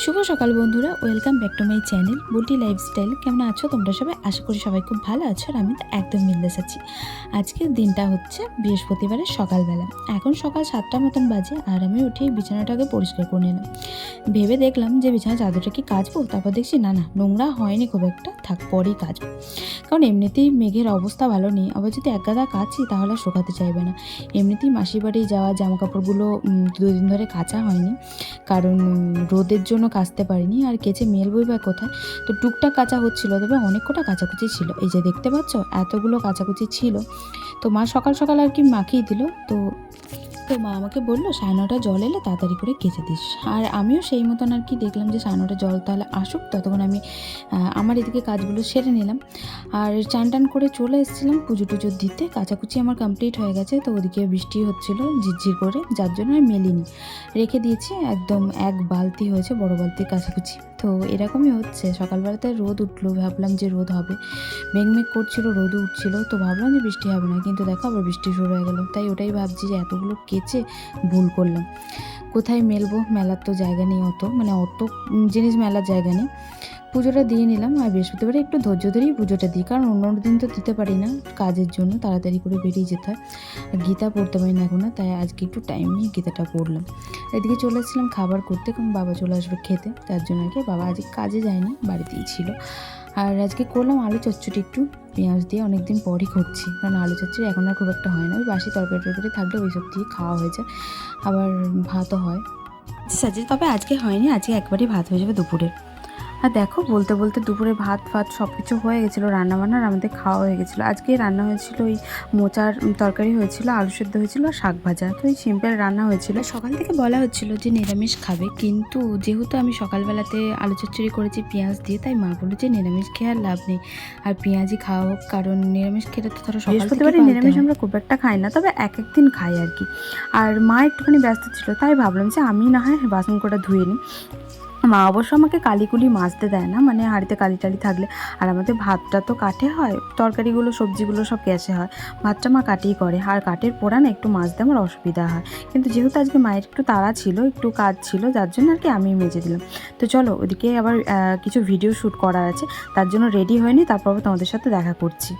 শুভ সকাল বন্ধুরা, welcome back to my channel বুটি লাইফস্টাইল। কেমন আছো তোমরা সবাই? আশা করি সবাই খুব ভালো আছো আর আমি একদম বিন্দাস আছি। আজকের দিনটা হচ্ছে বৃহস্পতিবারের সকালবেলা। এখন সকাল 7টার মতন বাজে আর আমি উঠে বিছানাটাকে পরিষ্কার করে নিলাম। ভেবে দেখলাম যে বিছানা চাদরটা কি কাচবো, তারপর দেখছি না নোংরা হয়নি খুব একটা, থাক পরেই কাচবো। কারণ এমনিতেই মেঘের অবস্থা ভালো নেই, আবার যদি এক গাদা কাচি তাহলে শোকাতে চাইবে না। এমনিতেই মাসির বাড়ি যাওয়া জামা কাপড়গুলো 2 দিন ধরে কাচা হয়নি, কারণ রোদের জন্য কাচতে পারিনি। আর কেচে মেলবই বা কোথায়, তো টুকটাক কাচা হচ্ছিল, তবে অনেক কটা কাচাকুচি ছিল। এই যে দেখতে পাচ্ছ এতগুলো কাচাকুচি ছিল, তো মা সকাল সকাল আর কি মাখিয়ে দিল। তো মা আমাকে বললো 9:30 জল এলে তাড়াতাড়ি করে কেচে দিস। আর আমিও সেই মতন আর কি দেখলাম যে 9:30 জল তাহলে আসুক, ততক্ষণ আমি আমার এদিকে কাজগুলো সেরে নিলাম। আর চান টান করে চলে এসেছিলাম পুজো টুজো দিতে। কাচাকুচি আমার কমপ্লিট হয়ে গেছে, তো ওদিকে বৃষ্টি হচ্ছিল ঝিরঝির করে, যার জন্য আর মেলিনি, রেখে দিয়েছি। একদম এক বালতি হয়েছে, বড় বালতির কাচাকুচি। তো এরকমই হচ্ছে, সকালবেলাতে রোদ উঠলো, ভাবলাম যে রোদ হবে, মেঘ করছিল, রোদও উঠছিল, তো ভাবলাম যে বৃষ্টি হবে না, কিন্তু দেখো আবার বৃষ্টি শুরু হয়ে গেল। তাই ওটাই ভাবছি যে এতগুলো কেচে ভুল করলাম। কোথায় মেলবো, মেলার তো জায়গা নেই, অত জিনিস মেলার জায়গা নেই। পুজোটা দিয়ে নিলাম। আর বৃহস্পতিবারে একটু ধৈর্য ধরেই পুজোটা দিই, কারণ অন্য দিন তো দিতে পারি না, কাজের জন্য তাড়াতাড়ি করে বেরিয়ে যেতে হয়। গীতা পড়তে পারি না এখন, তাই আজকে একটু টাইম নিয়ে গীতাটা পড়লাম। এদিকে চলে এসেছিলাম খাবার করতে, কারণ বাবা চলে আসবে খেতে, তার জন্য আর কি। বাবা আজকে কাজে যায়নি, বাড়িতেই ছিল। আর আজকে করলাম আলু চচ্চড়ি একটু পেঁয়াজ দিয়ে, অনেকদিন পরই করছি, কারণ আলু চচ্চড়ি এখন আর খুব একটা হয় না। ওই বাসি তরকারি থাকলে ওই সব দিয়ে খাওয়া হয়ে যায়, আবার ভাতও হয় সাজে। তবে আজকে হয়নি, আজকে একবারই ভাত হয়ে যাবে দুপুরে। আর দেখো বলতে বলতে দুপুরে ভাত ফাত সব কিছু হয়ে গেছিলো, রান্নাবান্না আর আমাদের খাওয়া হয়ে গেছিলো। আজকে রান্না হয়েছিল ওই মোচার তরকারি হয়েছিল, আলু সেদ্ধ হয়েছিল আর শাক ভাজা, তো ওই সিম্পল রান্না হয়েছিল। সকাল থেকে বলা হচ্ছিল যে নিরামিষ খাবে, কিন্তু যেহেতু আমি সকালবেলাতে আলু চচ্চড়ি করেছি পেঁয়াজ দিয়ে, তাই মা বললো যে নিরামিষ খেয়ে আর লাভ নেই, আর পেঁয়াজই খাওয়া হোক, কারণ নিরামিষ খেলে তো ধরো বৃহস্পতিবারে নিরামিষ আমরা খুব একটা খাই না, তবে এক একদিন খাই আর কি। আর মা একটুখানি ব্যস্ত ছিল, তাই ভাবলাম যে আমি না হয় বাসন কটা ধুয়ে নিই। মা অবশ্য আমাকে কালিকুলি মাজতে দেয় না, মানে হাঁড়িতে কালি টালি থাকলে। আর আমাদের ভাতটা তো কাঠে হয়, তরকারিগুলো সবজিগুলো সব গ্যাসে হয়, ভাতটা মা কাটেই করে। আর কাঠের পোড়া না একটু মাজতে আমার অসুবিধা হয়, কিন্তু যেহেতু আজকে মায়ের একটু তাড়া ছিল, একটু কাজ ছিল, যার জন্য আর কি আমি মেজে দিলাম। তো চলো ওদিকে আবার কিছু ভিডিও শ্যুট করার আছে, তার জন্য রেডি হয়নি, তারপর তোমাদের সাথে দেখা করছি।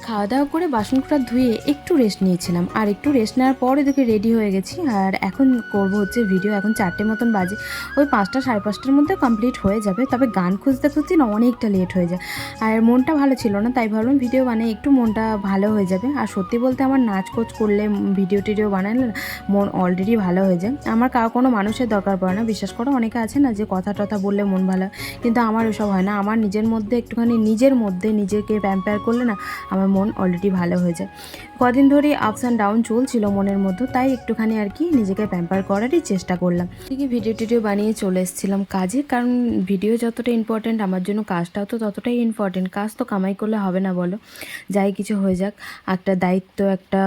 খাওয়া দাওয়া করে বাসনটা ধুয়ে একটু রেস্ট নিয়েছিলাম, আর একটু রেস্ট নেওয়ার পর এদিকে রেডি হয়ে গেছি। আর এখন করব হচ্ছে ভিডিও। এখন 4টে মতন বাজে, ওই 5টা 5:30টার মধ্যে কমপ্লিট হয়ে যাবে, তবে গান খুঁজতে খুঁজতে না অনেকটা লেট হয়ে যায়। আর মনটা ভালো ছিল না, তাই ভাবলাম ভিডিও বানিয়ে একটু মনটা ভালো হয়ে যাবে। আর সত্যি বলতে আমার নাচ কোচ করলে, ভিডিও টিডিও বানালে না মন অলরেডি ভালো হয়ে যায়। আমার কোনো মানুষের দরকার পড়ে না, বিশ্বাস করো। অনেকে আছে না যে কথা টথা বললে মন ভালো, কিন্তু আমার ওসব হয় না। আমার নিজের মধ্যে একটুখানি নিজেকে প্যাম্পার করলে না আমার মন অলরেডি ভালো হয়ে যায়। কদিন ধরে আপস অ্যান্ড ডাউন চলছিল মনের মধ্যে, তাই একটুখানি আর কি নিজেকে প্যাম্পার করারই চেষ্টা করলাম। ঠিকই ভিডিও টিডিও বানিয়ে চলে এসেছিলাম কাজে, কারণ ভিডিও যতটা ইম্পর্টেন্ট আমার জন্য কাজটাও তো ততটাই ইম্পর্টেন্ট। কাজ তো কামাই করলে হবে না বলো, যাই কিছু হয়ে যাক, একটা দায়িত্ব, একটা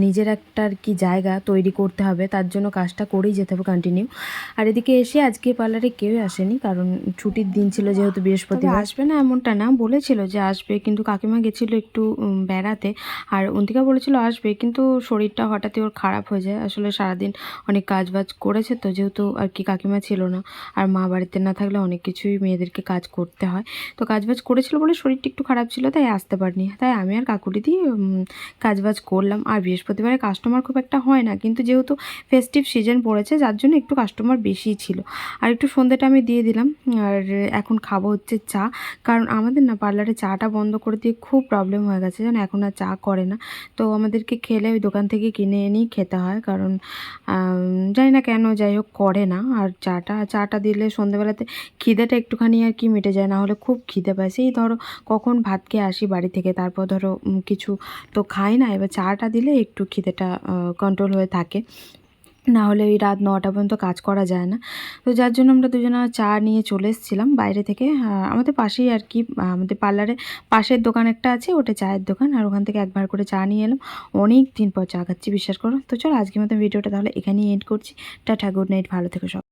নিজের একটা আর কি জায়গা তৈরি করতে হবে, তার জন্য কাজটা করেই যেতে হবে কন্টিনিউ। আর এদিকে এসে আজকে পার্লারে কেউই আসেনি, কারণ ছুটির দিন ছিল, যেহেতু বৃহস্পতিবার। আসবে না এমনটা না, বলেছিল যে আসবে, কিন্তু কাকিমা গেছিলো একটু বেড়াতে, আর অন্তিকা বলেছিল আসবে, কিন্তু শরীরটা হঠাৎই ওর খারাপ হয়ে যায়। আসলে সারাদিন অনেক কাজ বাজ করেছে, তো যেহেতু আর কি কাকিমা ছিল না, আর মা বাড়িতে না থাকলে অনেক কিছুই মেয়েদেরকে কাজ করতে হয়, তো কাজ বাজ করেছিল বলে শরীরটা একটু খারাপ ছিল, তাই আসতে পারিনি। তাই আমি আর কাকুলি দিয়ে কাজ বাজ করলাম। আর বৃহস্পতিবারে কাস্টমার খুব একটা হয় না, কিন্তু যেহেতু ফেস্টিভ সিজন পড়েছে, যার জন্য একটু কাস্টমার বেশিই ছিল। আর একটু সন্ধ্যেটা আমি দিয়ে দিলাম। আর এখন খাবো হচ্ছে চা, কারণ আমাদের না পার্লারে চাটা বন্ধ করে দিয়ে খুব প্রবলেম হয়ে গেছে যেন, এখন আর চা করে না। তো আমাদেরকে খেলে ওই দোকান থেকে কিনে এনেই খেতে হয়, কারণ জানি না কেন, যাই হোক করে না। আর চাটা দিলে সন্ধ্যেবেলাতে খিদেটা একটুখানি আর কি মিটে যায়, না হলে খুব খিদে পায়। সেই ধরো কখন ভাত খেয়ে আসি বাড়ি থেকে, তারপর ধরো কিছু তো খাই না, এবার চাটা দিলে একটু খিদেটা কন্ট্রোল হয়ে থাকে, না হলে ওই রাত 9টা পর্যন্ত কাজ করা যায় না। তো যার জন্য আমরা দুজনে চা নিয়ে চলে এসেছিলাম বাইরে থেকে। আমাদের পাশেই আর কি, আমাদের পার্লারে পাশের দোকান একটা আছে, ওটা চায়ের দোকান, আর ওখান থেকে একবার করে চা নিয়ে এলাম। অনেক দিন পর চা খাচ্ছি, বিশ্বাস করো। তো চলো আজকের মতো ভিডিওটা তাহলে এখানেই এন্ড করছি। টাটা, গুড নাইট, ভালো থেকো সব।